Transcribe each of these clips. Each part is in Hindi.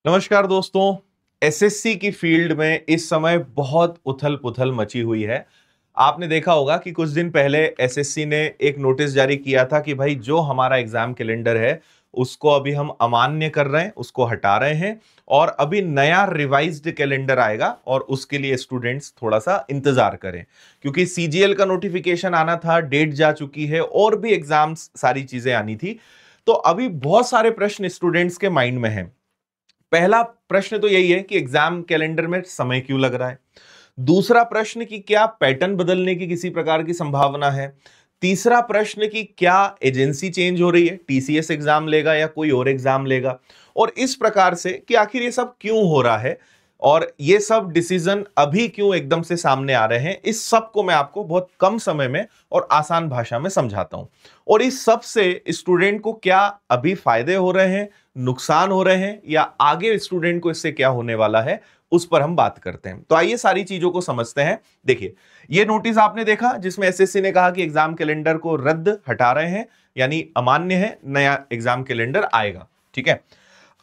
नमस्कार दोस्तों। एसएससी की फील्ड में इस समय बहुत उथल पुथल मची हुई है। आपने देखा होगा कि कुछ दिन पहले एसएससी ने एक नोटिस जारी किया था कि भाई जो हमारा एग्जाम कैलेंडर है उसको अभी हम अमान्य कर रहे हैं, उसको हटा रहे हैं और अभी नया रिवाइज्ड कैलेंडर आएगा और उसके लिए स्टूडेंट्स थोड़ा सा इंतजार करें, क्योंकि सीजीएल का नोटिफिकेशन आना था, डेट जा चुकी है और भी एग्जाम्स सारी चीजें आनी थी। तो अभी बहुत सारे प्रश्न स्टूडेंट्स के माइंड में हैं। पहला प्रश्न तो यही है कि एग्जाम कैलेंडर में समय क्यों लग रहा है। दूसरा प्रश्न कि क्या पैटर्न बदलने की किसी प्रकार की संभावना है। तीसरा प्रश्न कि क्या एजेंसी चेंज हो रही है, टीसीएस एग्जाम लेगा या कोई और एग्जाम लेगा। और इस प्रकार से कि आखिर ये सब क्यों हो रहा है और ये सब डिसीजन अभी क्यों एकदम से सामने आ रहे हैं, इस सब को मैं आपको बहुत कम समय में और आसान भाषा में समझाता हूं। और इस सब से स्टूडेंट को क्या अभी फायदे हो रहे हैं, नुकसान हो रहे हैं, या आगे स्टूडेंट को इससे क्या होने वाला है, उस पर हम बात करते हैं। तो आइए सारी चीजों को समझते हैं। देखिए, ये नोटिस आपने देखा जिसमें एसएससी ने कहा कि एग्जाम कैलेंडर को रद्द हटा रहे हैं, यानी अमान्य है, नया एग्जाम कैलेंडर आएगा। ठीक है,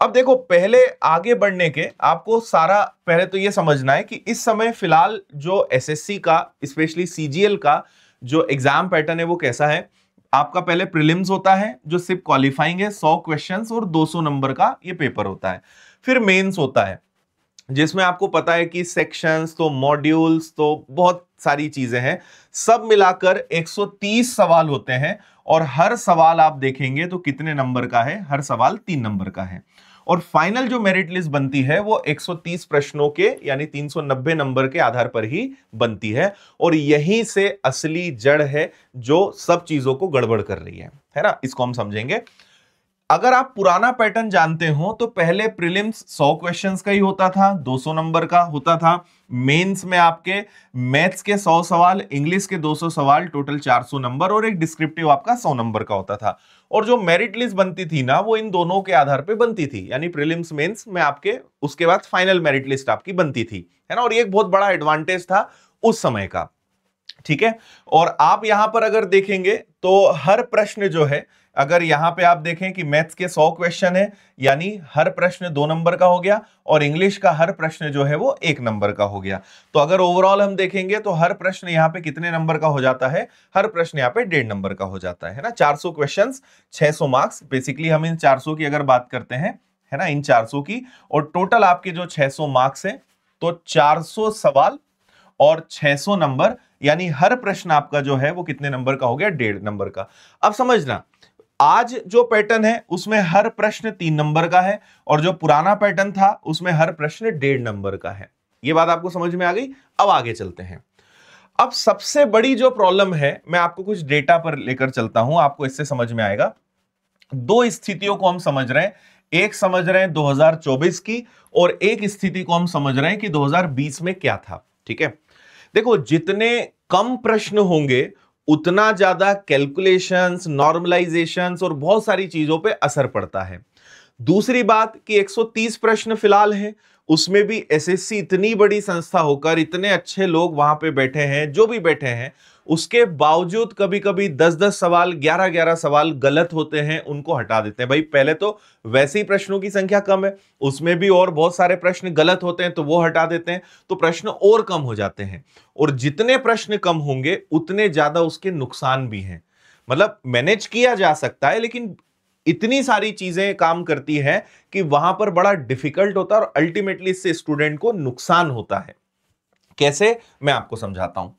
अब देखो, पहले आगे बढ़ने के आपको सारा पहले तो ये समझना है कि इस समय फिलहाल जो एसएससी का स्पेशली सीजीएल का जो एग्जाम पैटर्न है वो कैसा है। आपका पहले प्रीलिम्स होता है जो सिर्फ क्वालिफाइंग है, 100 क्वेश्चंस और 200 नंबर का ये पेपर होता है। फिर मेंस होता है जिसमें आपको पता है कि सेक्शंस तो मॉड्यूल्स तो बहुत सारी चीजें हैं, सब मिलाकर 130 सवाल होते हैं और हर सवाल आप देखेंगे तो कितने नंबर का है, हर सवाल 3 नंबर का है। और फाइनल जो मेरिट लिस्ट बनती है वो 130 प्रश्नों के यानी 390 नंबर के आधार पर ही बनती है। और यहीं से असली जड़ है जो सब चीजों को गड़बड़ कर रही है ना, इसको हम समझेंगे। अगर आप पुराना पैटर्न जानते हो तो पहले प्रीलिम्स 100 क्वेश्चंस का ही होता था, 200 नंबर का होता था। मेंस में आपके मैथ्स के 100 सवाल, इंग्लिश के 200 सवाल, टोटल 400 नंबर और एक डिस्क्रिप्टिव आपका 100 नंबर का होता था। और जो मेरिट लिस्ट बनती थी ना वो इन दोनों के आधार पे बनती थी, यानी प्रीलिम्स मेंस में आपके उसके बाद फाइनल मेरिट लिस्ट आपकी बनती थी, है ना। और ये एक बहुत बड़ा एडवांटेज था उस समय का। ठीक है, और आप यहां पर अगर देखेंगे तो हर प्रश्न जो है, अगर यहां पे आप देखें कि मैथ्स के 100 क्वेश्चन है यानी हर प्रश्न 2 नंबर का हो गया, और इंग्लिश का हर प्रश्न जो है वो 1 नंबर का हो गया। तो अगर ओवरऑल हम देखेंगे तो हर प्रश्न यहां पे कितने नंबर का हो जाता है, हर प्रश्न यहां पे 1.5 नंबर का हो जाता है ना। 400 क्वेश्चंस, 600 मार्क्स। बेसिकली हम इन 400 की अगर बात करते हैं, है ना, इन 400 की, और टोटल आपके जो 600 मार्क्स है तो 400 सवाल और 600 नंबर, यानी हर प्रश्न आपका जो है वो कितने नंबर का हो गया, 1.5 नंबर का। अब समझना, आज जो पैटर्न है उसमें हर प्रश्न 3 नंबर का है और जो पुराना पैटर्न था उसमें हर प्रश्न 1.5 नंबर का है। ये बात आपको समझ में आ गई। अब आगे चलते हैं। अब सबसे बड़ी जो प्रॉब्लम है, मैं आपको कुछ डेटा पर लेकर चलता हूं, आपको इससे समझ में आएगा। दो स्थितियों को हम समझ रहे हैं, एक समझ रहे हैं 2024 की और एक स्थिति को हम समझ रहे हैं कि 2020 में क्या था। ठीक है, देखो, जितने कम प्रश्न होंगे उतना ज्यादा कैलकुलेशंस, नॉर्मलाइजेशंस और बहुत सारी चीजों पे असर पड़ता है। दूसरी बात कि 130 प्रश्न फिलहाल है, उसमें भी एसएससी इतनी बड़ी संस्था होकर इतने अच्छे लोग वहां पे बैठे हैं, जो भी बैठे हैं, उसके बावजूद कभी कभी 10-10 सवाल, 11-11 सवाल गलत होते हैं, उनको हटा देते हैं। भाई पहले तो वैसे ही प्रश्नों की संख्या कम है, उसमें भी और बहुत सारे प्रश्न गलत होते हैं तो वो हटा देते हैं, तो प्रश्न और कम हो जाते हैं। और जितने प्रश्न कम होंगे उतने ज्यादा उसके नुकसान भी हैं। मतलब मैनेज किया जा सकता है लेकिन इतनी सारी चीजें काम करती हैं कि वहां पर बड़ा डिफिकल्ट होता है और अल्टीमेटली इससे स्टूडेंट को नुकसान होता है। कैसे, मैं आपको समझाता हूं।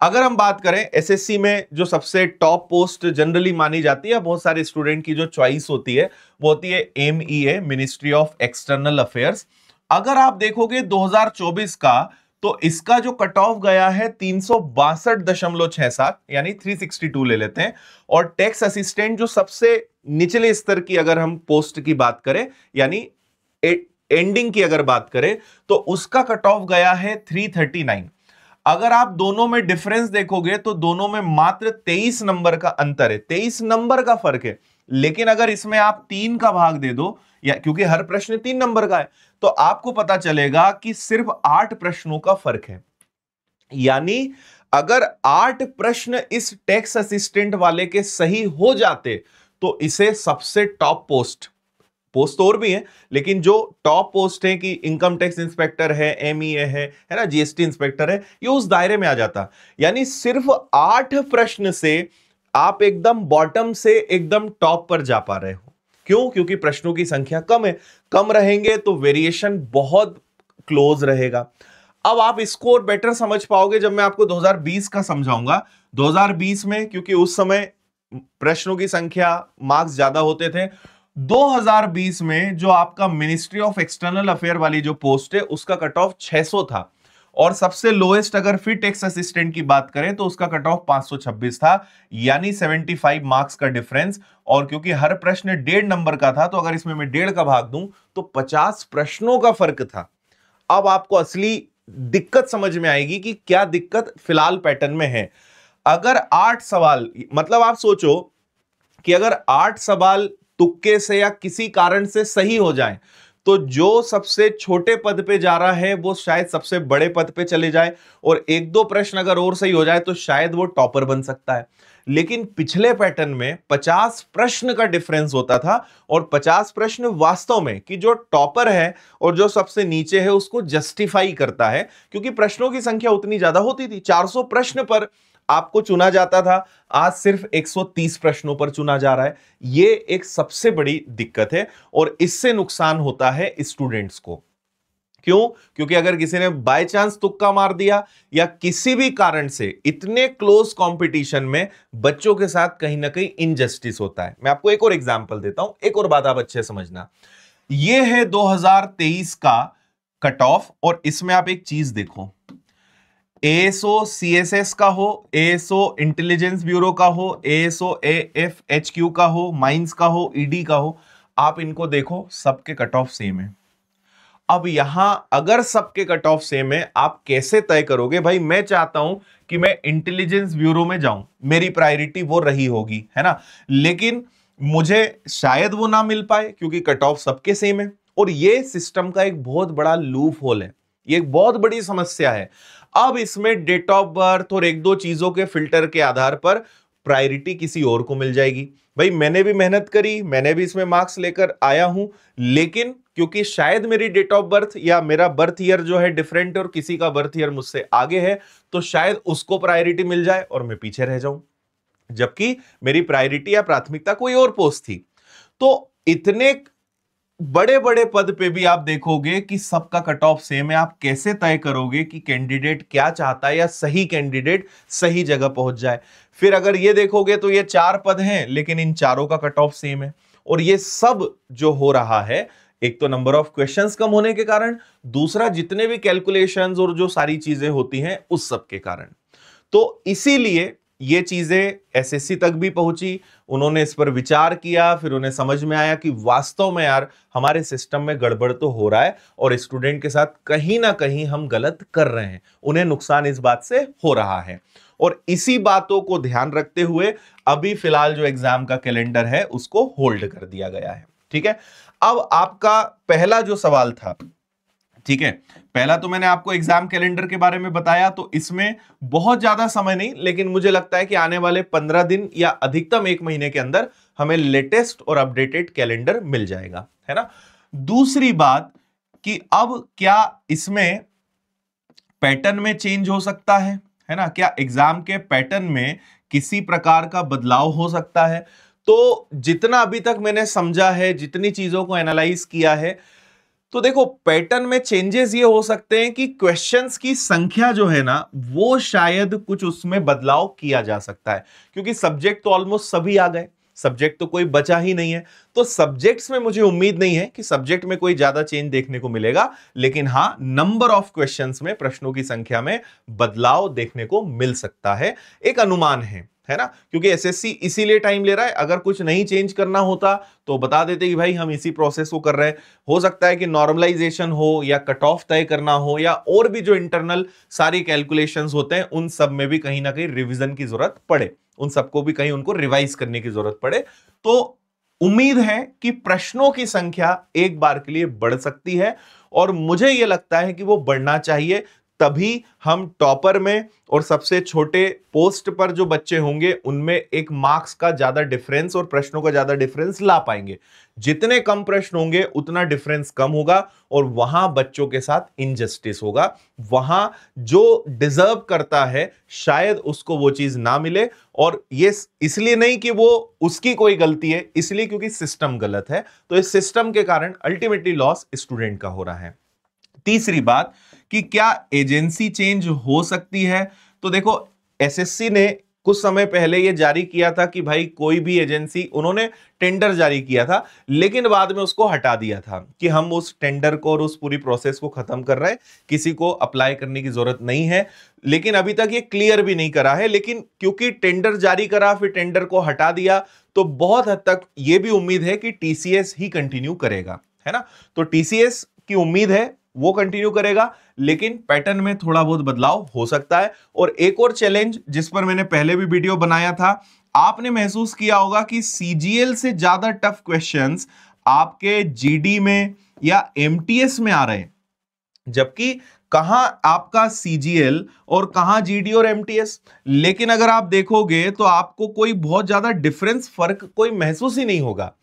अगर हम बात करें एसएससी में जो सबसे टॉप पोस्ट जनरली मानी जाती है, बहुत सारे स्टूडेंट की जो चॉइस होती है वो होती है MEA, ministry of external affairs. अगर आप देखोगे 2024 का तो इसका जो कट ऑफ गया है 362.67, यानी 362 ले लेते हैं। और टैक्स असिस्टेंट जो सबसे निचले स्तर की अगर हम पोस्ट की बात करें, यानी एंडिंग की अगर बात करें, तो उसका कट ऑफ गया है 339। अगर आप दोनों में डिफरेंस देखोगे तो दोनों में मात्र 23 नंबर का अंतर है, 23 नंबर का फर्क है। लेकिन अगर इसमें आप 3 का भाग दे दो, या क्योंकि हर प्रश्न 3 नंबर का है, तो आपको पता चलेगा कि सिर्फ 8 प्रश्नों का फर्क है। यानी अगर 8 प्रश्न इस टैक्स असिस्टेंट वाले के सही हो जाते तो इसे सबसे टॉप पोस्ट पोस्ट तो और भी हैं, लेकिन जो टॉप पोस्ट है कि इनकम टैक्स इंस्पेक्टर है, एमईए है ना, जीएसटी इंस्पेक्टर है, ये उस दायरे में आ जाता। यानी सिर्फ 8 प्रश्न से आप एकदम बॉटम से एकदम टॉप पर जा पा रहे हो। क्यों? क्योंकि प्रश्नों की संख्या कम है, कम रहेंगे तो वेरिएशन बहुत क्लोज रहेगा। अब आप इसको और बेटर समझ पाओगे जब मैं आपको 2020 का समझाऊंगा। 2020 में क्योंकि उस समय प्रश्नों की संख्या, मार्क्स ज्यादा होते थे, 2020 में जो आपका मिनिस्ट्री ऑफ एक्सटर्नल अफेयर वाली जो पोस्ट है उसका कट ऑफ 600 था, और सबसे लोएस्ट अगर फिर टैक्स असिस्टेंट की बात करें तो उसका कट ऑफ 526 था, यानी 75 मार्क्स का डिफरेंस। और क्योंकि हर प्रश्न 1.5 नंबर का था, तो अगर इसमें मैं 1.5 का भाग दूं तो 50 प्रश्नों का फर्क था। अब आपको असली दिक्कत समझ में आएगी कि क्या दिक्कत फिलहाल पैटर्न में है। अगर 8 सवाल, मतलब आप सोचो कि अगर 8 सवाल तुक्के से या किसी कारण से सही हो जाएं, तो जो सबसे छोटे पद पे जा रहा है वो शायद सबसे बड़े पद पे चले जाए, और 1-2 प्रश्न अगर और सही हो जाए तो शायद वो टॉपर बन सकता है। लेकिन पिछले पैटर्न में 50 प्रश्न का डिफरेंस होता था, और 50 प्रश्न वास्तव में कि जो टॉपर है और जो सबसे नीचे है उसको जस्टिफाई करता है, क्योंकि प्रश्नों की संख्या उतनी ज्यादा होती थी। 400 प्रश्न पर आपको चुना जाता था, आज सिर्फ 130 प्रश्नों पर चुना जा रहा है। यह एक सबसे बड़ी दिक्कत है, और इससे नुकसान होता है स्टूडेंट्स को। क्यों? क्योंकि अगर किसी ने बाय चांस तुक्का मार दिया या किसी भी कारण से इतने क्लोज कंपटीशन में बच्चों के साथ कहीं ना कहीं इनजस्टिस होता है। मैं आपको एक और एग्जांपल देता हूं, एक और बात आप अच्छे से समझना। यह है 2023 का कट ऑफ, और इसमें आप एक चीज देखो, एएसओ सीएसएस का हो, एएसओ इंटेलिजेंस ब्यूरो का हो, एएसओ एएफएचक्यू का हो, माइंस का हो, ईडी का हो, आप इनको देखो, सबके कट ऑफ सेम है। अब यहां अगर सबके कट ऑफ सेम है, आप कैसे तय करोगे? भाई मैं चाहता हूं कि मैं इंटेलिजेंस ब्यूरो में जाऊं, मेरी प्रायोरिटी वो रही होगी, है ना, लेकिन मुझे शायद वो ना मिल पाए क्योंकि कट ऑफ सबके सेम है। और ये सिस्टम का एक बहुत बड़ा लूप होल है, ये एक बहुत बड़ी समस्या है। अब इसमें डेट ऑफ बर्थ और 1-2 चीजों के फिल्टर के आधार पर प्रायोरिटी किसी और को मिल जाएगी। भाई मैंने भी मेहनत करी, मैंने भी इसमें मार्क्स लेकर आया हूं, लेकिन क्योंकि शायद मेरी डेट ऑफ बर्थ या मेरा बर्थ ईयर जो है डिफरेंट है और किसी का बर्थ ईयर मुझसे आगे है, तो शायद उसको प्रायोरिटी मिल जाए और मैं पीछे रह जाऊं, जबकि मेरी प्रायोरिटी या प्राथमिकता कोई और पोस्ट थी। तो इतने बड़े बड़े पद पे भी आप देखोगे कि सबका कट ऑफ सेम है। आप कैसे तय करोगे कि कैंडिडेट क्या चाहता है या सही कैंडिडेट सही जगह पहुंच जाए? फिर अगर ये देखोगे तो ये 4 पद हैं, लेकिन इन चारों का कट ऑफ सेम है। और ये सब जो हो रहा है, एक तो नंबर ऑफ क्वेश्चंस कम होने के कारण, दूसरा जितने भी कैलकुलेशंस और जो सारी चीजें होती हैं उस सब के कारण। तो इसीलिए ये चीजें एसएससी तक भी पहुंची, उन्होंने इस पर विचार किया, फिर उन्हें समझ में आया कि वास्तव में यार हमारे सिस्टम में गड़बड़ तो हो रहा है और स्टूडेंट के साथ कहीं ना कहीं हम गलत कर रहे हैं, उन्हें नुकसान इस बात से हो रहा है। और इसी बातों को ध्यान रखते हुए अभी फिलहाल जो एग्जाम का कैलेंडर है उसको होल्ड कर दिया गया है। ठीक है, अब आपका पहला जो सवाल था, ठीक है, पहला तो मैंने आपको एग्जाम कैलेंडर के बारे में बताया, तो इसमें बहुत ज्यादा समय नहीं, लेकिन मुझे लगता है कि आने वाले 15 दिन या अधिकतम 1 महीने के अंदर हमें लेटेस्ट और अपडेटेड कैलेंडर मिल जाएगा, है ना। दूसरी बात कि अब क्या इसमें पैटर्न में चेंज हो सकता है ना, क्या एग्जाम के पैटर्न में किसी प्रकार का बदलाव हो सकता है? तो जितना अभी तक मैंने समझा है, जितनी चीजों को एनालाइज किया है, तो देखो पैटर्न में चेंजेस ये हो सकते हैं कि क्वेश्चंस की संख्या जो है ना, वो शायद कुछ उसमें बदलाव किया जा सकता है, क्योंकि सब्जेक्ट तो ऑलमोस्ट सभी आ गए, सब्जेक्ट तो कोई बचा ही नहीं है। तो सब्जेक्ट्स में मुझे उम्मीद नहीं है कि सब्जेक्ट में कोई ज्यादा चेंज देखने को मिलेगा, लेकिन हां नंबर ऑफ क्वेश्चंस में, प्रश्नों की संख्या में बदलाव देखने को मिल सकता है, एक अनुमान है ना, क्योंकि एसएससी इसीलिए टाइम ले रहा है। अगर कुछ नहीं चेंज करना होता तो बता देते कि भाई हम इसी प्रोसेस को कर रहे हैं। हो सकता है कि नॉर्मलाइजेशन हो या कट ऑफ तय करना हो या और भी जो इंटरनल सारी कैलकुलेशंस होते हैं, उन सब में भी कहीं ना कहीं रिवीजन की जरूरत पड़े, उन सबको भी कहीं उनको रिवाइज करने की जरूरत पड़े। तो उम्मीद है कि प्रश्नों की संख्या एक बार के लिए बढ़ सकती है, और मुझे यह लगता है कि वो बढ़ना चाहिए, तभी हम टॉपर में और सबसे छोटे पोस्ट पर जो बच्चे होंगे उनमें एक मार्क्स का ज्यादा डिफरेंस और प्रश्नों का ज्यादा डिफरेंस ला पाएंगे। जितने कम प्रश्न होंगे उतना डिफरेंस कम होगा और वहां बच्चों के साथ इनजस्टिस होगा, वहां जो डिजर्व करता है शायद उसको वो चीज ना मिले। और ये इसलिए नहीं कि वो उसकी कोई गलती है, इसलिए क्योंकि सिस्टम गलत है। तो इस सिस्टम के कारण अल्टीमेटली लॉस स्टूडेंट का हो रहा है। तीसरी बात कि क्या एजेंसी चेंज हो सकती है? तो देखो, एसएससी ने कुछ समय पहले यह जारी किया था कि भाई कोई भी एजेंसी, उन्होंने टेंडर जारी किया था लेकिन बाद में उसको हटा दिया था कि हम उस टेंडर को और उस पूरी प्रोसेस को खत्म कर रहे हैं, किसी को अप्लाई करने की जरूरत नहीं है। लेकिन अभी तक ये क्लियर भी नहीं करा है, लेकिन क्योंकि टेंडर जारी करा फिर टेंडर को हटा दिया, तो बहुत हद तक ये भी उम्मीद है कि टीसीएस ही कंटिन्यू करेगा, है ना। तो टीसीएस की उम्मीद है वो कंटिन्यू करेगा, लेकिन पैटर्न में थोड़ा बहुत बदलाव हो सकता है। और एक और चैलेंज जिस पर मैंने पहले भी वीडियो बनाया था, आपने महसूस किया होगा कि सीजीएल से ज्यादा टफ क्वेश्चंस आपके जीडी में या एमटीएस में आ रहे हैं, जबकि कहां आपका सीजीएल और कहां जीडी और एमटीएस। लेकिन अगर आप देखोगे तो आपको कोई बहुत ज्यादा डिफरेंस, फर्क कोई महसूस ही नहीं होगा।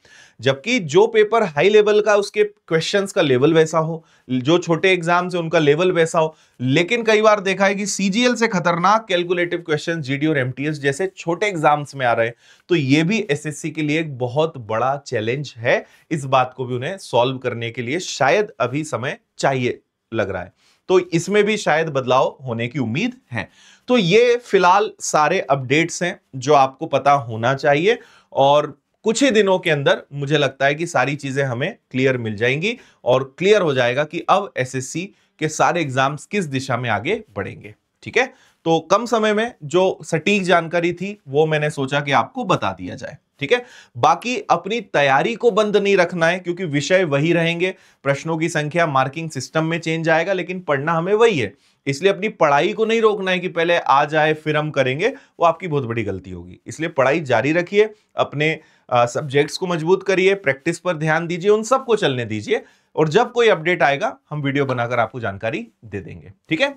जबकि जो पेपर हाई लेवल का, उसके क्वेश्चंस का लेवल वैसा हो, जो छोटे एग्जाम से उनका लेवल वैसा हो। लेकिन कई बार देखा है कि सीजीएल से खतरनाक कैलकुलेटिव क्वेश्चंस जीडी और एमटीएस जैसे छोटे एग्जाम्स में आ रहे हैं। तो यह भी एसएससी के लिए एक बहुत बड़ा चैलेंज है। इस बात को भी उन्हें सॉल्व करने के लिए शायद अभी समय चाहिए लग रहा है। तो इसमें भी शायद बदलाव होने की उम्मीद है। तो ये फिलहाल सारे अपडेट्स हैं जो आपको पता होना चाहिए, और कुछ ही दिनों के अंदर मुझे लगता है कि सारी चीजें हमें क्लियर मिल जाएंगी और क्लियर हो जाएगा कि अब एसएससी के सारे एग्जाम्स किस दिशा में आगे बढ़ेंगे। ठीक है, तो कम समय में जो सटीक जानकारी थी वो मैंने सोचा कि आपको बता दिया जाए। ठीक है, बाकी अपनी तैयारी को बंद नहीं रखना है, क्योंकि विषय वही रहेंगे, प्रश्नों की संख्या, मार्किंग सिस्टम में चेंज आएगा, लेकिन पढ़ना हमें वही है। इसलिए अपनी पढ़ाई को नहीं रोकना है कि पहले आ जाए फिर हम करेंगे, वो आपकी बहुत बड़ी गलती होगी। इसलिए पढ़ाई जारी रखिए, अपने सब्जेक्ट्स को मजबूत करिए, प्रैक्टिस पर ध्यान दीजिए, उन सबको चलने दीजिए, और जब कोई अपडेट आएगा हम वीडियो बनाकर आपको जानकारी दे देंगे। ठीक है,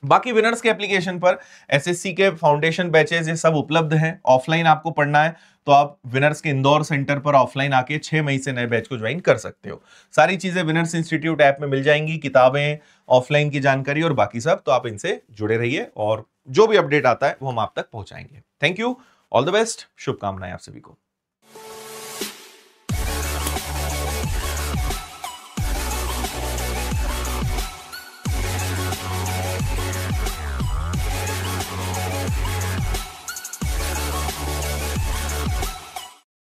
बाकी विनर्स के एप्लीकेशन पर एसएससी के फाउंडेशन बैचेस ये सब उपलब्ध हैं। ऑफलाइन आपको पढ़ना है तो आप विनर्स के इंदौर सेंटर पर ऑफलाइन आके 6 मई से नए बैच को ज्वाइन कर सकते हो। सारी चीजें विनर्स इंस्टीट्यूट ऐप में मिल जाएंगी, किताबें, ऑफलाइन की जानकारी और बाकी सब। तो आप इनसे जुड़े रहिए और जो भी अपडेट आता है वो हम आप तक पहुंचाएंगे। Thank you, all the best, शुभकामनाएं आप सभी को।